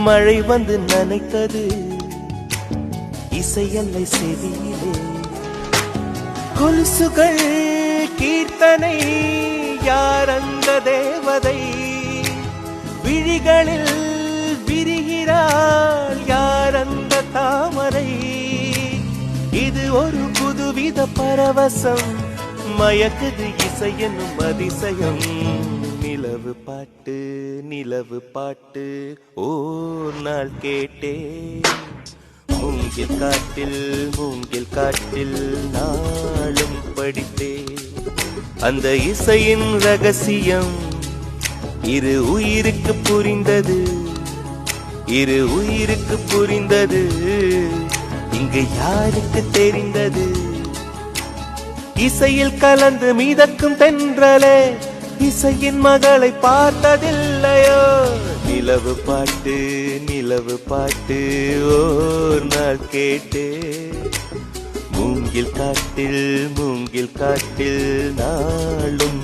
மழை வந்து நனைத்தது இசையல்லை செவியிலே. கொலுசுகள் கீர்த்தனை யார் அந்த தேவதை, விழிகளில் விரிகிறாள் யார் அந்த தாமரை. இது ஒரு புதுவித பரவசம், மயக்குது இசை என்னும் அதிசயம். நிலவு பாட்டு நிலவு பாட்டு ஓர் நாள் கேட்டேன், மூங்கில் காட்டில் மூங்கில் காட்டில் நாளும் படித்தேன். அந்த இசையின் ரகசியம் இரு உயிருக்கு புரிந்தது, இரு உயிருக்கு புரிந்தது. இங்கு யாருக்கு தெரிந்தது? இசையில் கலந்து மிதக்கும் தென்றலே, இசையின் மகளை பார்த்ததில்லையோ? நிலவு பாட்டு நிலவு பாட்டு ஓர் நாள் கேட்டே, மூங்கில் காட்டில் நாளும்